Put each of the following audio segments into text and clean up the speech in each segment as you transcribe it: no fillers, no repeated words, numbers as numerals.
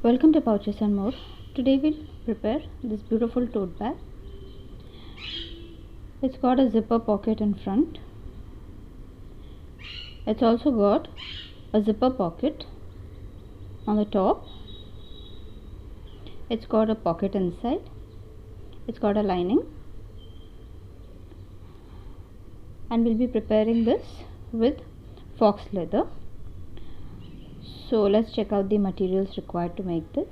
Welcome to Pouches and More. Today we'll prepare this beautiful tote bag. It's got a zipper pocket in front. It's also got a zipper pocket on the top. It's got a pocket inside. It's got a lining. And we'll be preparing this with fox leather. So let's check out the materials required to make this.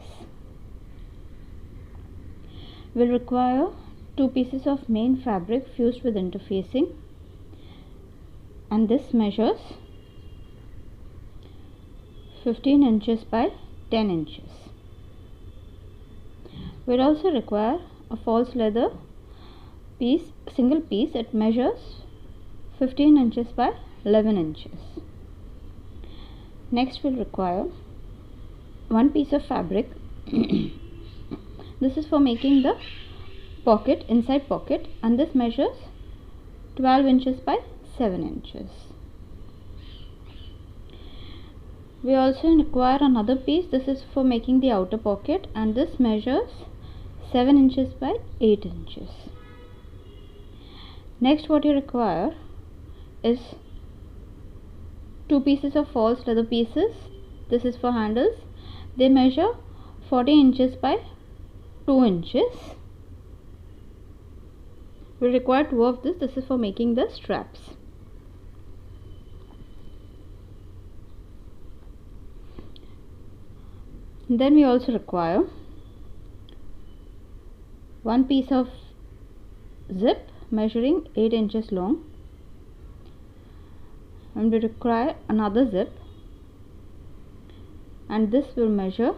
We'll require 2 pieces of main fabric fused with interfacing, and this measures 15 inches by 10 inches. We'll also require a false leather piece, single piece. It measures 15 inches by 11 inches. Next we'll require 1 piece of fabric. This is for making the pocket, inside pocket, and this measures 12 inches by 7 inches. We also require another piece. This is for making the outer pocket, and this measures 7 inches by 8 inches. Next, what you require is 2 pieces of false leather pieces. This is for handles. They measure 40 inches by 2 inches. We require 2 of this. This is for making the straps. Then we also require 1 piece of zip measuring 8 inches long, and we require another zip, and this will measure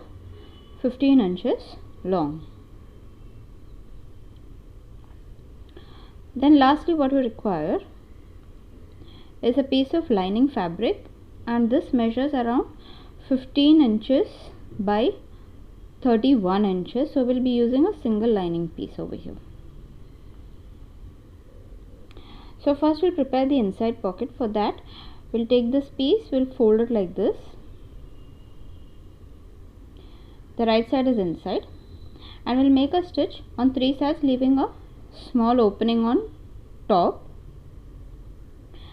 15 inches long. Then lastly, what we require is a piece of lining fabric, and this measures around 15 inches by 31 inches. So we'll be using a single lining piece over here. So first we'll prepare the inside pocket. For that, we'll take this piece, we'll fold it like this. The right side is inside, and we'll make a stitch on 3 sides, leaving a small opening on top.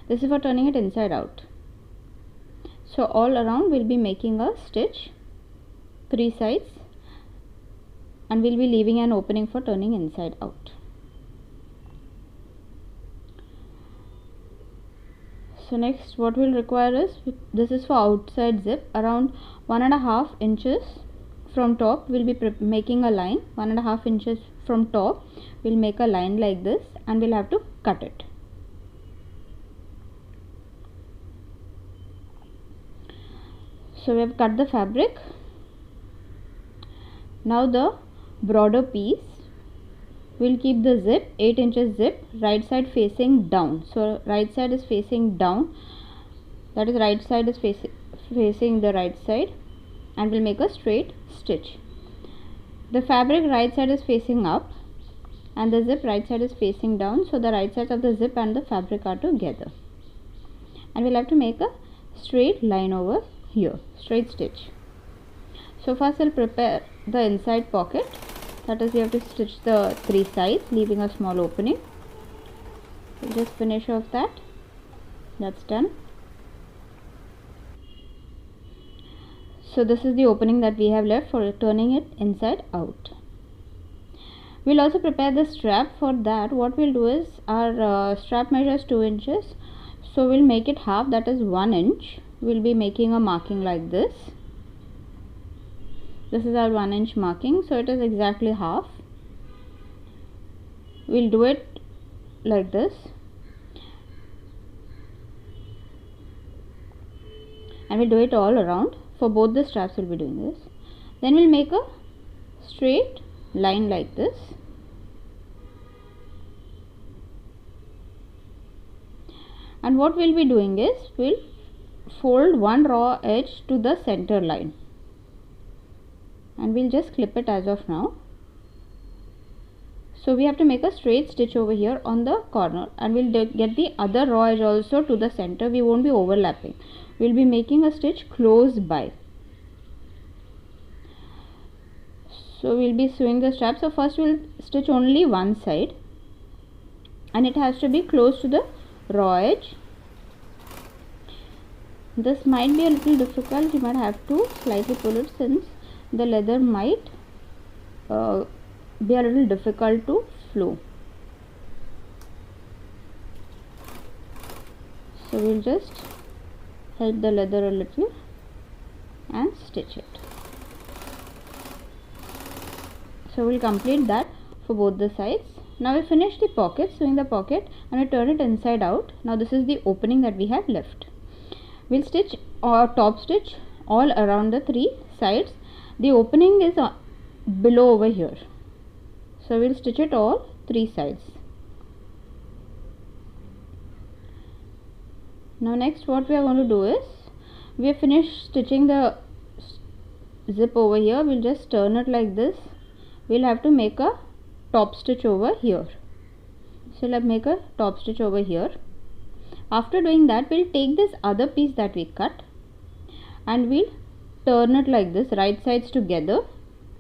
This is for turning it inside out. So all around we'll be making a stitch 3 sides, and we'll be leaving an opening for turning inside out. So next what we'll require is, this is for outside zip, around 1.5 inches from top. We'll be making a line 1.5 inches from top. We'll make a line like this, and we'll have to cut it. So we have cut the fabric. Now the broader piece, we'll keep the zip, 8 inches zip, right side facing down. So right side is facing down, that is right side is facing the right side, and we'll make a straight stitch. The fabric right side is facing up, and the zip right side is facing down, so the right sides of the zip and the fabric are together, and we'll have to make a straight line over here, straight stitch. So first we'll prepare the inside pocket. That is, you have to stitch the 3 sides, leaving a small opening. We'll just finish off that. That's done. So this is the opening that we have left for turning it inside out. We'll also prepare the strap. For that, what we'll do is, our strap measures 2 inches. So we'll make it half, that is 1 inch. We'll be making a marking like this. This is our 1 inch marking, so it is exactly half. We'll do it like this, and we'll do it all around. For both the straps we'll be doing this. Then we'll make a straight line like this, and what we'll be doing is, we'll fold one raw edge to the center line, and we'll just clip it as of now. So we have to make a straight stitch over here on the corner, and we'll get the other raw edge also to the center. We won't be overlapping. We'll be making a stitch close by. So we'll be sewing the strap. So first we'll stitch only one side, and it has to be close to the raw edge. This might be a little difficult. You might have to slightly pull it, since the leather might be a little difficult to flow. So we'll just help the leather a little and stitch it. So we'll complete that for both the sides. Now we finish the pocket, sewing the pocket, and we turn it inside out. Now this is the opening that we have left. We'll stitch or top stitch all around the three sides. The opening is below over here, so we'll stitch it all three sides. Now next what we are going to do is, we have finished stitching the zip over here. We'll just turn it like this. We'll have to make a top stitch over here. So let's make a top stitch over here. After doing that, we'll take this other piece that we cut and we'll turn it like this, right sides together,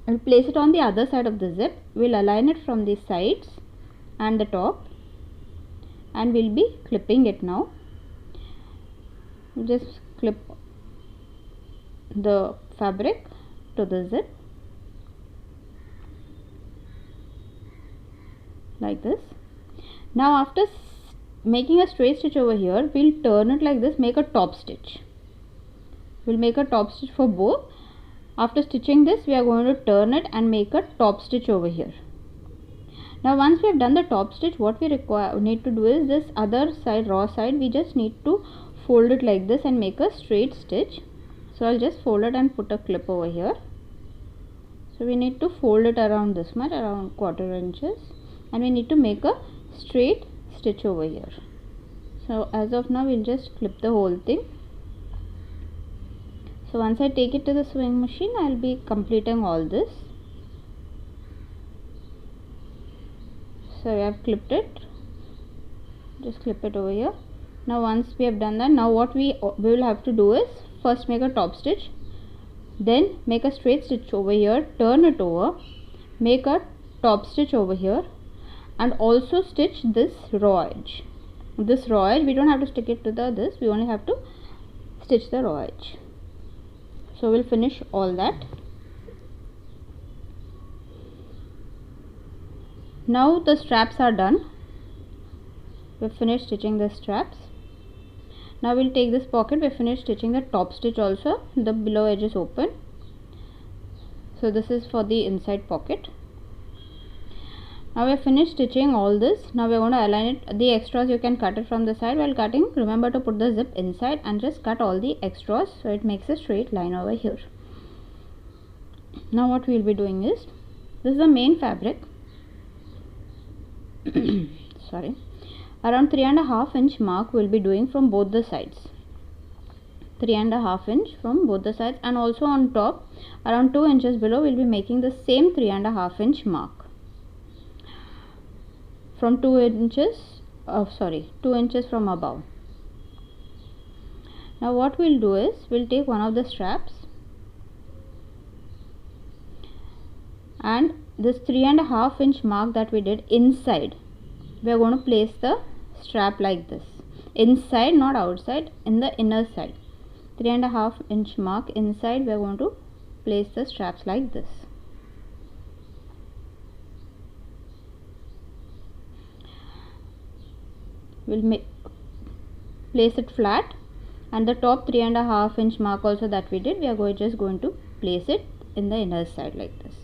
and place it on the other side of the zip. We'll align it from the sides and the top, and we'll be clipping it now. Just clip the fabric to the zip like this. Now after making a straight stitch over here, we'll turn it like this, make a top stitch. We'll make a top stitch for both. After stitching this, we are going to turn it and make a top stitch over here. Now once we have done the top stitch, what we need to do is, this other side, raw side, we just need to fold it like this and make a straight stitch. So I'll just fold it and put a clip over here. So we need to fold it around this much, around 1/4 inches, and we need to make a straight stitch over here. So as of now, we'll just clip the whole thing. So once I take it to the sewing machine, I'll be completing all this. So I have clipped it. Just clip it over here. Now once we have done that, now what we will have to do is, first make a top stitch, then make a straight stitch over here, turn it over, make a top stitch over here, and also stitch this raw edge. This raw edge, we don't have to stick it to this, we only have to stitch the raw edge. So we'll finish all that. Now the straps are done. We've finished stitching the straps. Now we'll take this pocket. We've finished stitching the top stitch also. The below edge is open. So this is for the inside pocket. Now we have finished stitching all this. Now we are going to align it. The extras you can cut it from the side. While cutting, remember to put the zip inside and just cut all the extras so it makes a straight line over here. Now what we will be doing is, this is the main fabric. Sorry, around 3.5 inch mark we'll be doing from both the sides. 3.5 inch from both the sides, and also on top around 2 inches below we'll be making the same 3.5 inch mark. From 2 inches, 2 inches from above. Now what we'll do is, we'll take one of the straps, and this 3.5 inch mark that we did inside, we are going to place the strap like this, inside, not outside, in the inner side. 3.5 inch mark inside, we are going to place the straps like this. We'll place it flat, and the top 3.5 inch mark also that we did, we are just going to place it in the inner side like this.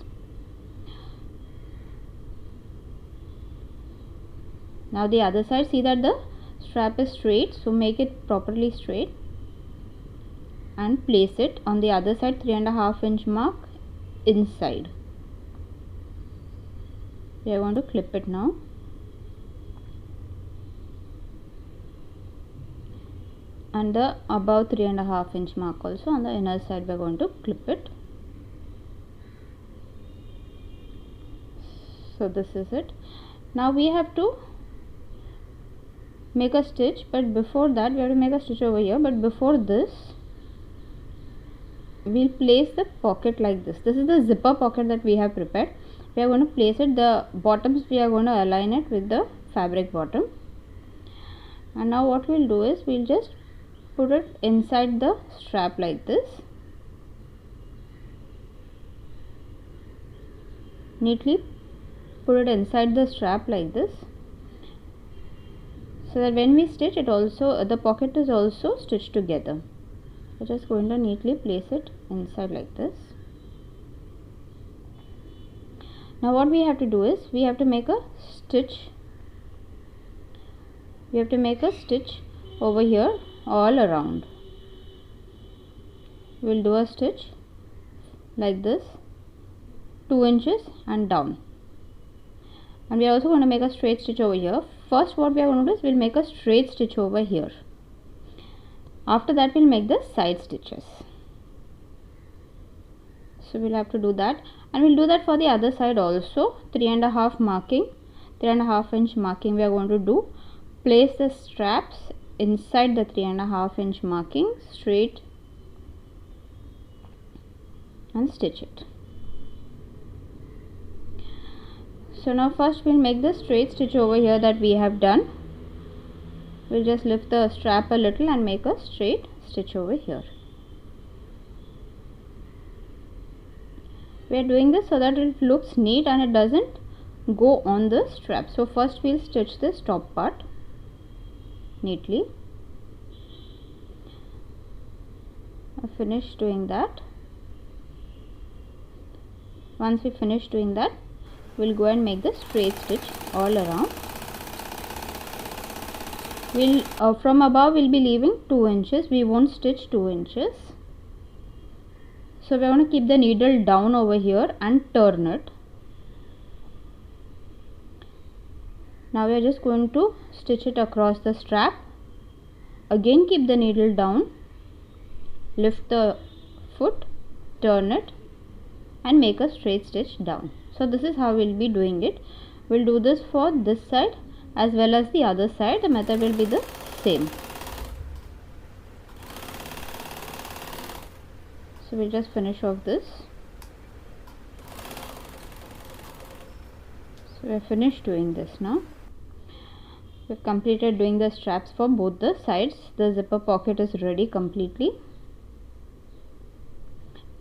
Now the other side, see that the strap is straight, so make it properly straight and place it on the other side, 3.5 inch mark inside. We are going to clip it now. And the above 3.5 inch mark also on the inner side, we are going to clip it. So this is it. Now we have to make a stitch, but before that we have to make a stitch over here. But before this, we'll place the pocket like this. This is the zipper pocket that we have prepared. We are going to place it, the bottoms we are going to align it with the fabric bottom. And now what we'll do is we'll just put it inside the strap like this. Neatly put it inside the strap like this, so that when we stitch it also, the pocket is also stitched together. So just going to neatly place it inside like this. Now what we have to do is we have to make a stitch. We have to make a stitch over here all around. We'll do a stitch like this, 2 inches and down. And we are also going to make a straight stitch over here. First what we are going to do is we'll make a straight stitch over here. After that we'll make the side stitches. So we'll have to do that, and we'll do that for the other side also. 3.5 marking, 3.5 inch marking we are going to do. Place the straps inside the 3.5 inch marking straight and stitch it. So now first we'll make the straight stitch over here that we have done. We'll just lift the strap a little and make a straight stitch over here. We are doing this so that it looks neat and it doesn't go on the strap. So first we'll stitch this top part neatly. I finished doing that. Once we finish doing that, we'll go and make the straight stitch all around. We'll from above we'll be leaving 2 inches. We won't stitch 2 inches. So we're going to keep the needle down over here and turn it. Now we are just going to stitch it across the strap. Again keep the needle down, lift the foot, turn it and make a straight stitch down. So this is how we'll be doing it. We'll do this for this side as well as the other side. The method will be the same. So we'll just finish off this. So we're finished doing this now. We've completed doing the straps for both the sides. The zipper pocket is ready completely.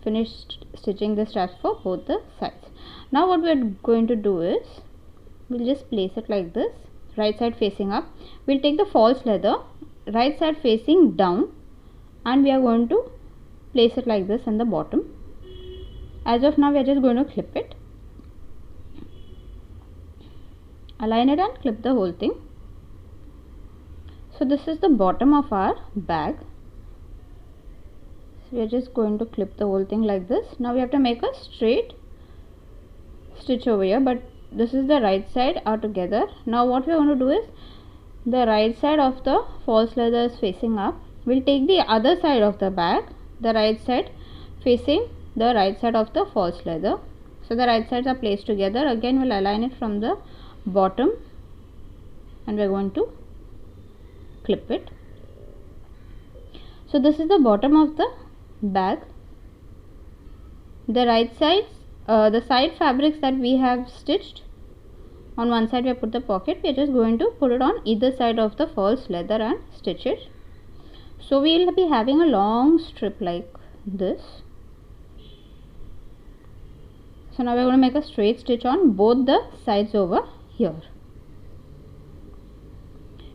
Finished stitching the straps for both the sides. Now what we're going to do is we'll just place it like this, right side facing up. We'll take the false leather, right side facing down, and we are going to place it like this in the bottom. As of now we are just going to clip it, align it and clip the whole thing. So this is the bottom of our bag. So we are just going to clip the whole thing like this. Now we have to make a straight stitch over here, but this is the right side are together. Now what we are going to do is the right side of the false leather is facing up. We'll take the other side of the bag, the right side facing the right side of the false leather. So the right sides are placed together. Again we'll align it from the bottom and we're going to clip it. So this is the bottom of the bag. The right sides, the side fabrics that we have stitched, on one side we have put the pocket. We are just going to put it on either side of the false leather and stitch it. So we will be having a long strip like this. So now we are going to make a straight stitch on both the sides over here.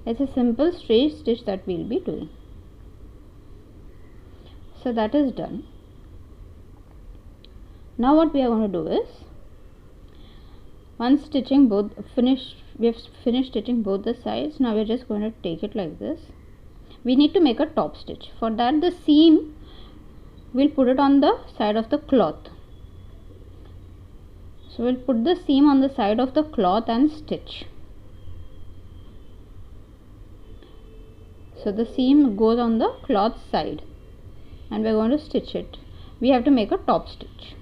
It's a simple straight stitch that we will be doing. So that is done. Now what we are going to do is, once stitching both we have finished stitching both the sides. Now we are just going to take it like this. We need to make a top stitch. For that the seam we'll put it on the side of the cloth. So we'll put the seam on the side of the cloth and stitch. So the seam goes on the cloth side and we're going to stitch it. We have to make a top stitch.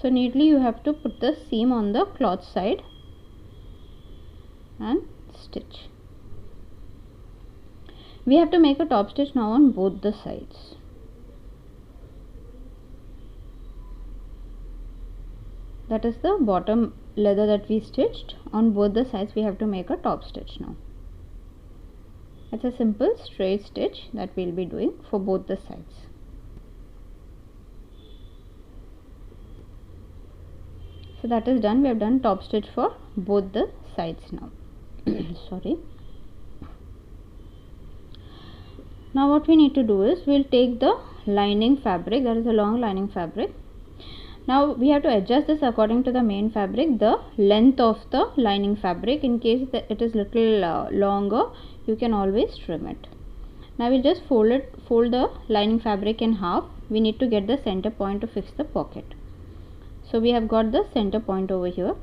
So neatly you have to put the seam on the cloth side and stitch. We have to make a top stitch now on both the sides. That is the bottom leather that we stitched. On both the sides we have to make a top stitch now. It's a simple straight stitch that we'll be doing for both the sides. So that is done. We have done top stitch for both the sides now. Sorry. Now what we need to do is we'll take the lining fabric, that is a long lining fabric. Now we have to adjust this according to the main fabric, the length of the lining fabric. In case that it is little longer, you can always trim it. Now we'll just fold the lining fabric in half. We need to get the center point to fix the pocket. So we have got the center point over here.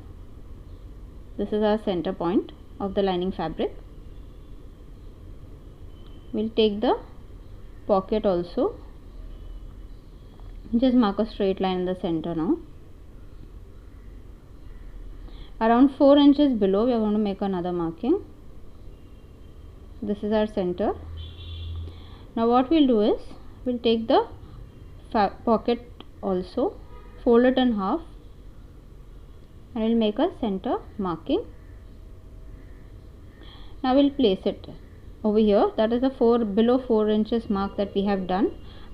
This is our center point of the lining fabric. We'll take the pocket also. Just mark a straight line in the center now. Around 4 inches below we are going to make another marking. This is our center. Now what we'll do is we'll take the pocket also, fold it in half, and we'll make a center marking. Now we'll place it over here. That is the below 4 inches mark that we have done,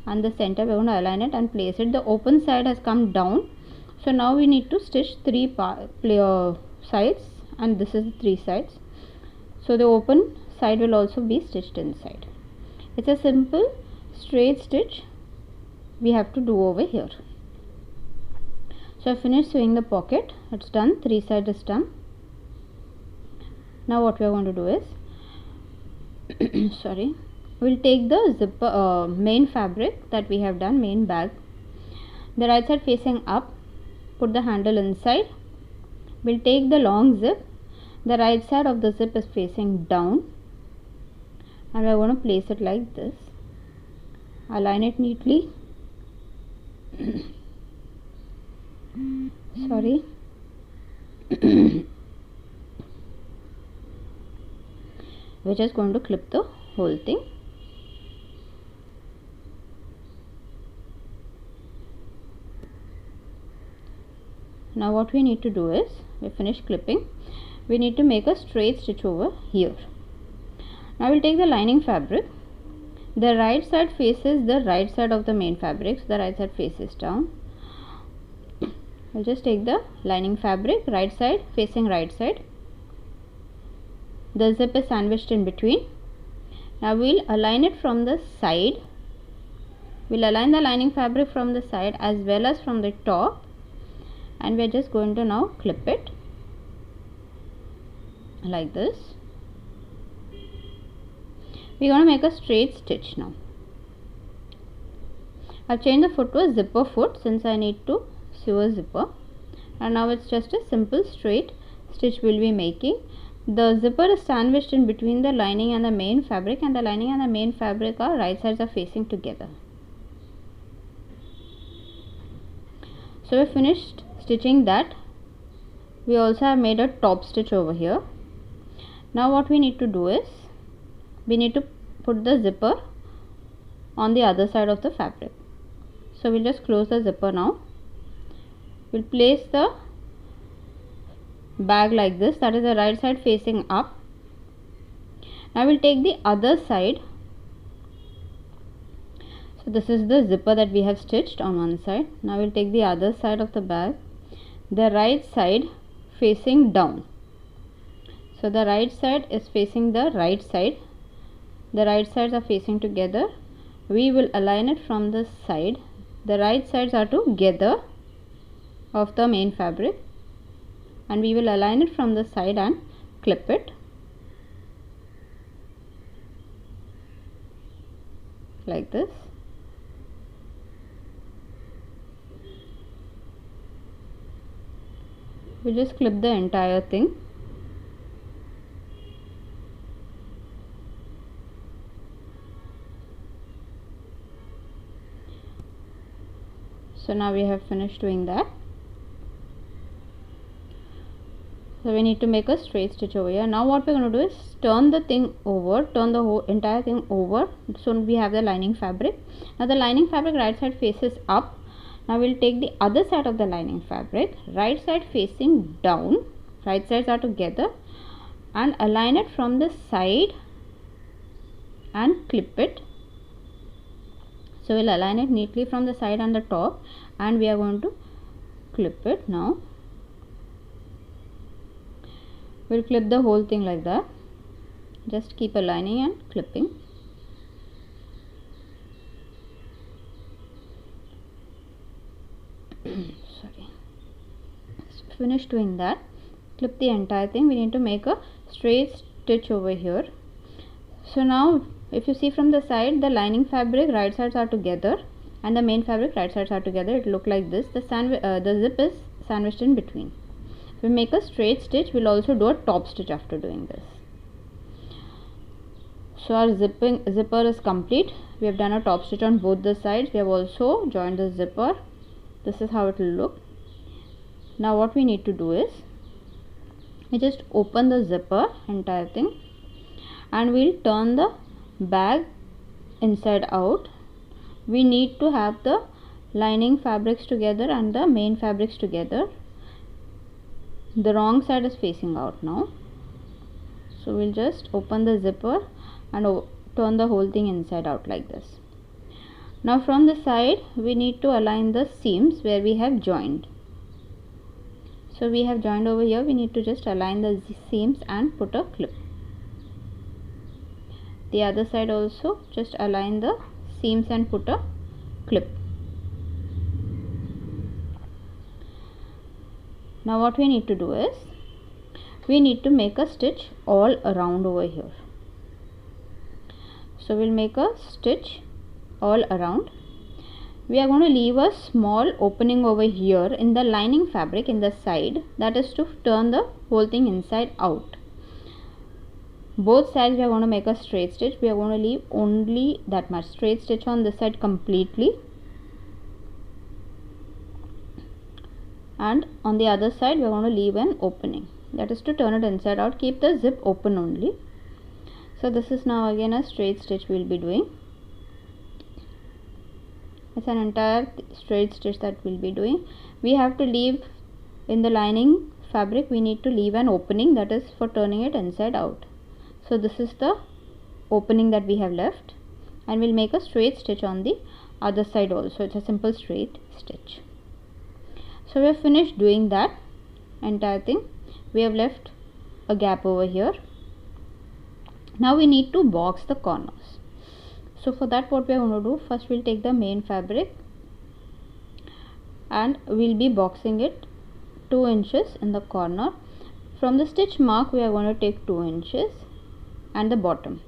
and the center we are going to align it and place it. The open side has come down, so now we need to stitch 3 sides, and this is 3 sides. So the open side will also be stitched inside. It's a simple straight stitch we have to do over here. So I finished sewing the pocket. It's done. 3 sides is done. Now what we are going to do is sorry, we'll take the zipper main fabric that we have done, main bag, the right side facing up, put the handle inside. We'll take the long zip, the right side of the zip is facing down, and we're going to place it like this. Align it neatly. Sorry. We're just going to clip the whole thing. Now what we need to do is, we finished clipping, we need to make a straight stitch over here. Now we'll take the lining fabric. The right side faces the right side of the main fabric, so the right side faces down. We'll just take the lining fabric, right side facing right side. The zip is sandwiched in between. Now we'll align it from the side. We'll align the lining fabric from the side as well as from the top, and we're just going to now clip it like this. We're going to make a straight stitch now. I've changed the foot to a zipper foot since I need to sew a zipper, and now it's just a simple straight stitch we'll be making. The zipper is sandwiched in between the lining and the main fabric, and the lining and the main fabric are right sides are facing together. So we finished stitching that. We also have made a top stitch over here. Now what we need to do is we need to put the zipper on the other side of the fabric. So we'll just close the zipper now. We'll place the bag like this, that is the right side facing up. Now we'll take the other side. So this is the zipper that we have stitched on one side. Now we'll take the other side of the bag, the right side facing down. So the right side is facing the right side, the right sides are facing together. We will align it from the side. The right sides are together of the main fabric, and we will align it from the side and clip it like this. We just clip the entire thing. So now we have finished doing that. So we need to make a straight stitch over here. Now what we're going to do is turn the thing over, turn the whole entire thing over. So we have the lining fabric. Now the lining fabric right side faces up. Now we'll take the other side of the lining fabric, right side facing down, right sides are together, and align it from the side and clip it. So we'll align it neatly from the side and the top, and we are going to clip it. Now we'll clip the whole thing like that. Just keep aligning and clipping. Sorry. Finish doing that. Clip the entire thing. We need to make a straight stitch over here. So now if you see from the side, the lining fabric right sides are together and the main fabric right sides are together. It look like this. The zip is sandwiched in between. We make a straight stitch. We'll also do a top stitch after doing this. So our zipper is complete. We have done a top stitch on both the sides. We have also joined the zipper. This is how it will look. Now what we need to do is we just open the zipper, entire thing, and we'll turn the bag inside out. We need to have the lining fabrics together and the main fabrics together. The wrong side is facing out now. So we'll just open the zipper and turn the whole thing inside out like this. Now from the side we need to align the seams where we have joined. So we have joined over here. We need to just align the seams and put a clip. The other side also just align the seams and put a clip. Now what we need to do is we need to make a stitch all around over here. So we'll make a stitch all around. We are going to leave a small opening over here in the lining fabric in the side, that is to turn the whole thing inside out. Both sides we are going to make a straight stitch. We are going to leave only that much straight stitch on this side completely, and on the other side we are going to leave an opening, that is to turn it inside out. Keep the zip open only. So this is now again a straight stitch we will be doing. It's an entire straight stitch that we'll be doing. We have to leave in the lining fabric, we need to leave an opening, that is for turning it inside out. So this is the opening that we have left, and we'll make a straight stitch on the other side also. It's a simple straight stitch. So we have finished doing that entire thing. We have left a gap over here. Now we need to box the corners. So for that what we are going to do, first we'll take the main fabric and we'll be boxing it 2 inches in the corner. From the stitch mark we are going to take 2 inches and the bottom.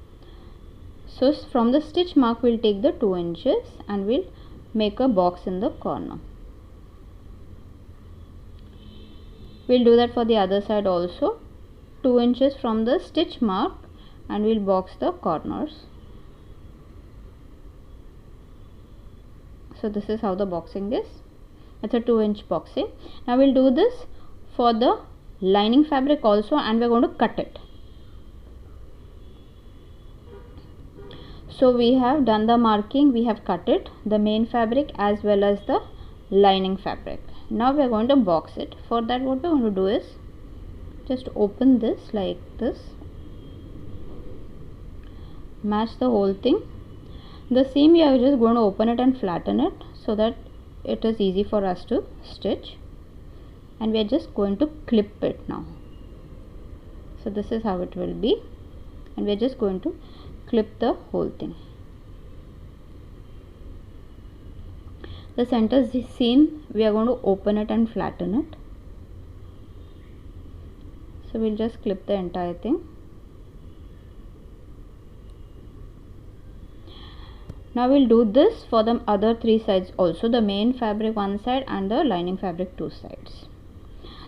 So from the stitch mark we'll take the 2 inches and we'll make a box in the corner. We'll do that for the other side also. 2 inches from the stitch mark and we'll box the corners. So this is how the boxing is. It's a 2-inch boxing. Now we'll do this for the lining fabric also, and we're going to cut it. So we have done the marking, we have cut it, the main fabric as well as the lining fabric. Now we are going to box it. For that what we're going to do is just open this like this, match the whole thing. The seam we are just going to open it and flatten it so that it is easy for us to stitch, and we are just going to clip it now. So this is how it will be, and we are just going to clip the whole thing. The center seam we are going to open it and flatten it. So we'll just clip the entire thing. Now we'll do this for the other 3 sides also, the main fabric one side and the lining fabric 2 sides.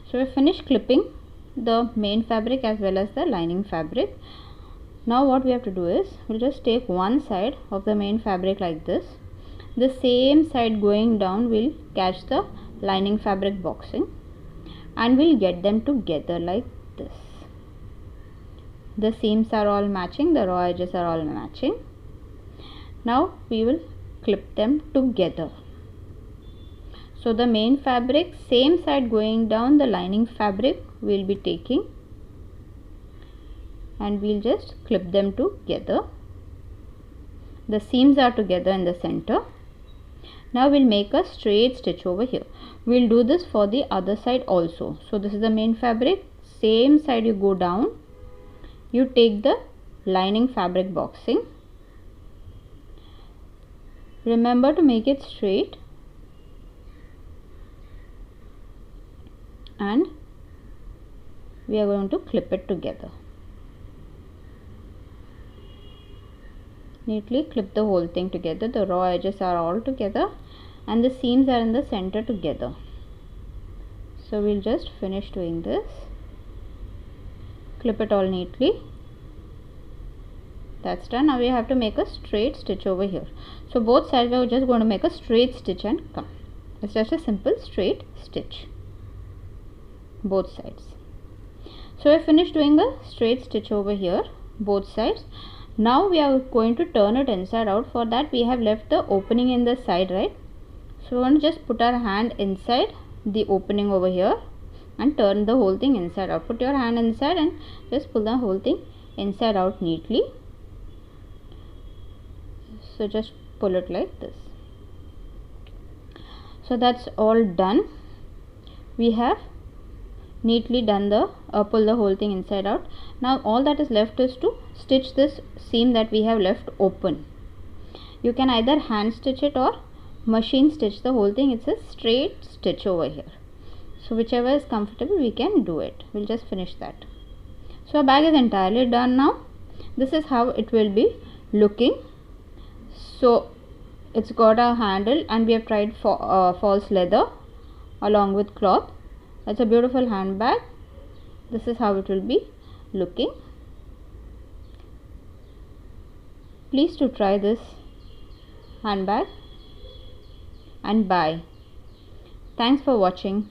So we finished clipping the main fabric as well as the lining fabric. Now what we have to do is we'll just take one side of the main fabric like this. The same side going down will catch the lining fabric boxing, and we'll get them together like this. The seams are all matching, the raw edges are all matching. Now we will clip them together. So the main fabric, same side going down, the lining fabric we'll be taking and we'll just clip them together. The seams are together in the center. Now we'll make a straight stitch over here. We'll do this for the other side also. So this is the main fabric, same side you go down, you take the lining fabric boxing. Remember to make it straight and we are going to clip it together. Neatly clip the whole thing together. The raw edges are all together and the seams are in the center together. So we'll just finish doing this. Clip it all neatly. That's done. Now we have to make a straight stitch over here. So both sides we are just going to make a straight stitch and come. It's just a simple straight stitch. Both sides. So I finished doing a straight stitch over here, both sides. Now we are going to turn it inside out. For that we have left the opening in the side, right? So we want to just put our hand inside the opening over here and turn the whole thing inside out. Put your hand inside and just pull the whole thing inside out neatly. So just pull it like this. So that's all done. We have neatly done the pull the whole thing inside out. Now all that is left is to stitch this seam that we have left open. You can either hand stitch it or machine stitch the whole thing. It's a straight stitch over here. So whichever is comfortable we can do it. We'll just finish that. So our bag is entirely done now. This is how it will be looking. So it's got a handle and we have tried false leather along with cloth. It's a beautiful handbag. This is how it will be looking. Please to try this handbag and buy. Thanks for watching.